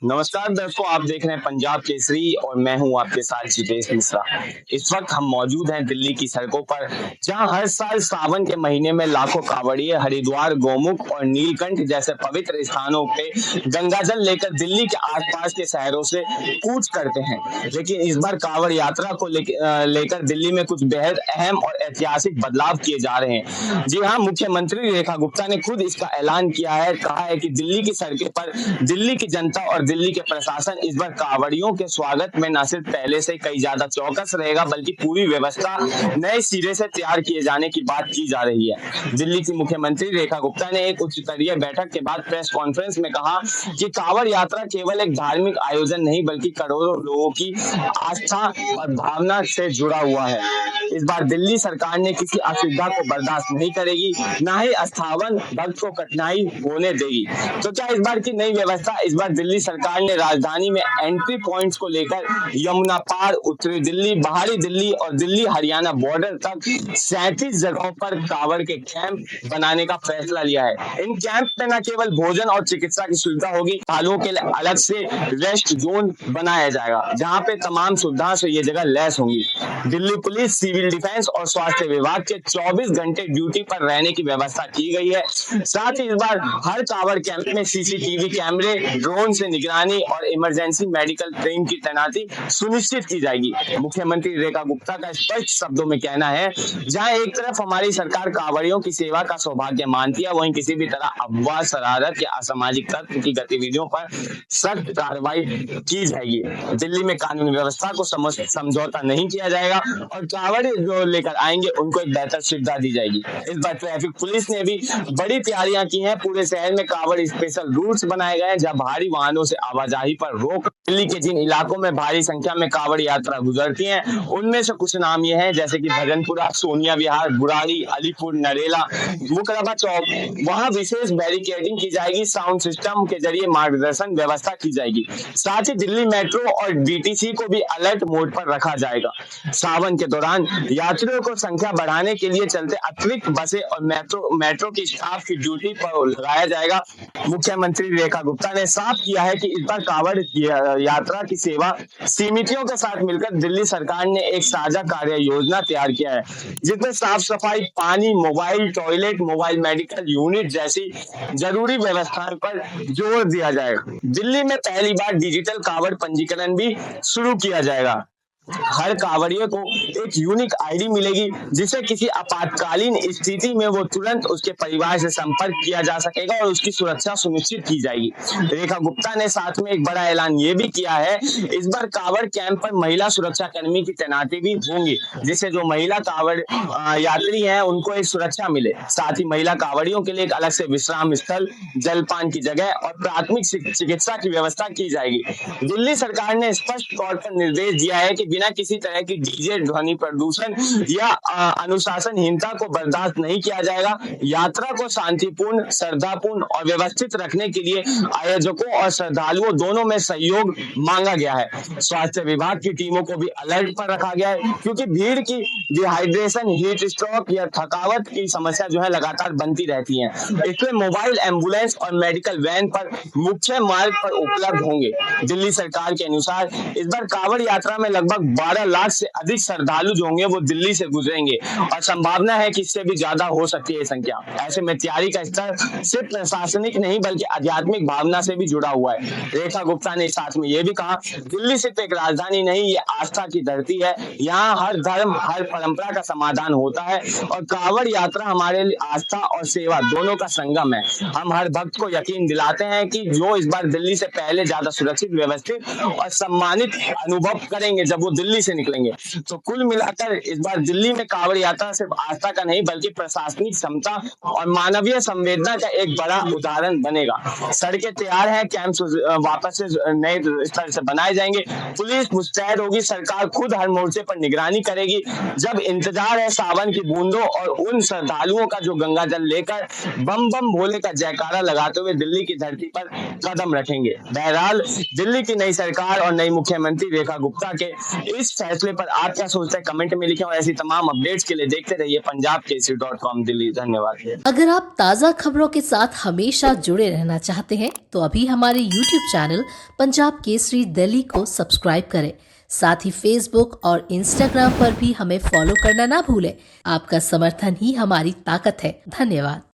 नमस्कार दर्शकों, आप देख रहे हैं पंजाब केसरी और मैं हूं आपके साथ जितेश मिश्रा। इस वक्त हम मौजूद हैं दिल्ली की सड़कों पर, जहां हर साल सावन के महीने में लाखों कांवड़िए हरिद्वार, गौमुख और नीलकंठ जैसे पवित्र स्थानों पे गंगाजल लेकर दिल्ली के आसपास के शहरों से कूच करते हैं। लेकिन इस बार कांवड़ यात्रा को लेकर दिल्ली में कुछ बेहद अहम और ऐतिहासिक बदलाव किए जा रहे हैं। जी हाँ, मुख्यमंत्री रेखा गुप्ता ने खुद इसका ऐलान किया है। कहा है कि दिल्ली की सड़कें पर दिल्ली की जनता और दिल्ली के प्रशासन इस बार कांवड़ियों के स्वागत में न सिर्फ पहले से कई ज्यादा चौकस रहेगा, बल्कि पूरी व्यवस्था नए सिरे से तैयार किए जाने की बात की जा रही है। दिल्ली की मुख्यमंत्री रेखा गुप्ता ने एक उच्च स्तरीय बैठक के बाद प्रेस कॉन्फ्रेंस में कहा कि कांवड़ यात्रा केवल एक धार्मिक आयोजन नहीं, बल्कि करोड़ों लोगों की आस्था और भावना से जुड़ा हुआ है। इस बार दिल्ली सरकार ने किसी असुविधा को बर्दाश्त नहीं करेगी, न ही अस्थावन भक्त को कठिनाई होने देगी। तो क्या इस बार की नई व्यवस्था? इस बार दिल्ली सरकार ने राजधानी में एंट्री पॉइंट्स को लेकर यमुना पार, उत्तरी दिल्ली, बाहरी दिल्ली और दिल्ली हरियाणा बॉर्डर तक 37 जगहों पर कांवड़ के कैंप बनाने का फैसला लिया है। इन कैंप में न केवल भोजन और चिकित्सा की सुविधा होगी, श्रद्धालुओं के लिए अलग से रेस्ट जोन बनाया जाएगा, जहां पे तमाम सुविधाओं से ये जगह लैस होंगी। दिल्ली पुलिस, सिविल डिफेंस और स्वास्थ्य विभाग के 24 घंटे ड्यूटी पर रहने की व्यवस्था की गई है। साथ ही इस बार हर कांवड़ कैंप में सीसीटीवी कैमरे, ड्रोन से निगरानी और इमरजेंसी मेडिकल टीम की तैनाती सुनिश्चित की जाएगी। मुख्यमंत्री रेखा गुप्ता का स्पष्ट शब्दों में कहना है, जहां एक तरफ हमारी सरकार कांवड़ियों की सेवा का सौभाग्य मानती है, वहीं किसी भी तरह अफवाह, शरारत या असामाजिक तत्व की गतिविधियों पर सख्त कार्रवाई की जाएगी। दिल्ली में कानून व्यवस्था को समझौता नहीं किया जाएगा और कांवड़ जो लेकर आएंगे उनको एक बेहतर सुविधा दी जाएगी। इस बार ट्रैफिक पुलिस ने भी बड़ी तैयारियां की हैं। पूरे शहर में कांवड़ स्पेशल रूट्स बनाए गए हैं, जहां भारी वाहनों से आवाजाही पर रोक। दिल्ली के जिन इलाकों में भारी संख्या में कांवड़ यात्रा गुजरती है, उनमें से कुछ नाम ये हैं, जैसे कि भजनपुरा, सोनिया विहार, बुराड़ी, अलीपुर, नरेला, मुकरबा चौक। वहां विशेष बैरिकेडिंग की जाएगी, साउंड सिस्टम के जरिए मार्गदर्शन व्यवस्था की जाएगी। साथ ही दिल्ली मेट्रो और डीटीसी को भी अलर्ट मोड पर रखा जाएगा। सावन के दौरान यात्रियों को संख्या बढ़ाने के लिए चलते अतिरिक्त बसें और मेट्रो की स्टाफ की ड्यूटी पर लगाया जाएगा। मुख्यमंत्री रेखा गुप्ता ने साफ किया है कि इस बार कांवड़ यात्रा की सेवा समितियों के साथ मिलकर दिल्ली सरकार ने एक साझा कार्य योजना तैयार किया है, जिसमें साफ सफाई, पानी, mobile toilet, mobile medical unit जैसी जरूरी व्यवस्थाओं पर जोर दिया जाएगा। दिल्ली में पहली बार डिजिटल कांवड़ पंजीकरण भी शुरू किया जाएगा। हर कांवड़िए को एक यूनिक आईडी मिलेगी, जिसे किसी आपातकालीन स्थिति में वो तुरंत उसके परिवार से संपर्क किया जा सकेगा और उसकी सुरक्षा सुनिश्चित की जाएगी। रेखा गुप्ता ने साथ में एक बड़ा ऐलान ये भी किया है, इस बार कांवड़ कैंप पर महिला सुरक्षा कर्मी की तैनाती भी होंगी, जिससे जो महिला कांवड़ यात्री हैं उनको एक सुरक्षा मिले। साथ ही महिला कांवड़ियों के लिए एक अलग से विश्राम स्थल, जलपान की जगह और प्राथमिक चिकित्सा की व्यवस्था की जाएगी। दिल्ली सरकार ने स्पष्ट तौर पर निर्देश दिया है कि बिना किसी तरह की डीजे, ध्वनि प्रदूषण या अनुशासनहीनता को बर्दाश्त नहीं किया जाएगा। यात्रा को शांतिपूर्ण, श्रद्धापूर्ण और व्यवस्थित रखने के लिए आयोजकों और श्रद्धालुओं दोनों में सहयोग मांगा गया है। स्वास्थ्य विभाग की टीमों को भी अलर्ट पर रखा गया है, क्योंकि भीड़ की डिहाइड्रेशन, हीट स्ट्रोक या थकावट की समस्या जो है लगातार बनती रहती है। इसलिए मोबाइल एम्बुलेंस और मेडिकल वैन पर मुख्य मार्ग पर उपलब्ध होंगे। दिल्ली सरकार के अनुसार इस बार कांवड़ यात्रा में लगभग 12 लाख से अधिक श्रद्धालु जो होंगे वो दिल्ली से गुजरेंगे और संभावना है कि इससे भी ज्यादा हो सकती है संख्या। ऐसे में तैयारी का स्तर सिर्फ प्रशासनिक नहीं, बल्कि आध्यात्मिक भावना से भी जुड़ा हुआ है। रेखा गुप्ता ने साथ में ये भी कहा, दिल्ली सिर्फ एक राजधानी नहीं, ये आस्था की धरती है। यहाँ हर धर्म, हर परंपरा का समाधान होता है और कांवड़ यात्रा हमारे लिए आस्था और सेवा दोनों का संगम है। हम हर भक्त को यकीन दिलाते हैं कि जो इस बार दिल्ली से पहले ज्यादा सुरक्षित, व्यवस्थित और सम्मानित अनुभव करेंगे जब वो दिल्ली से निकलेंगे। तो कुल मिलाकर इस बार दिल्ली में कांवड़ यात्रा सिर्फ आस्था का नहीं, बल्कि प्रशासनिक क्षमता और मानवीय संवेदना का एक बड़ा उदाहरण बनेगा। सड़कें तैयार हैं, कैंप वापस से नए स्तर से बनाए जाएंगे, पुलिस मुस्तैद होगी, सरकार खुद हर मोर्चे पर निगरानी करेगी। जब इंतजार है सावन की बूंदों और उन श्रद्धालुओं का जो गंगा जल लेकर बम बम भोले का जयकारा लगाते हुए दिल्ली की धरती पर कदम रखेंगे। बहरहाल दिल्ली की नई सरकार और नई मुख्यमंत्री रेखा गुप्ता के इस फैसले पर आप क्या सोचते हैं कमेंट में लिखें और ऐसी तमाम अपडेट्स के लिए देखते रहिए punjabkesari.com दिल्ली। धन्यवाद। अगर आप ताज़ा खबरों के साथ हमेशा जुड़े रहना चाहते हैं तो अभी हमारे YouTube चैनल पंजाब केसरी दिल्ली को सब्सक्राइब करें। साथ ही फेसबुक और इंस्टाग्राम पर भी हमें फॉलो करना ना भूलें। आपका समर्थन ही हमारी ताकत है। धन्यवाद।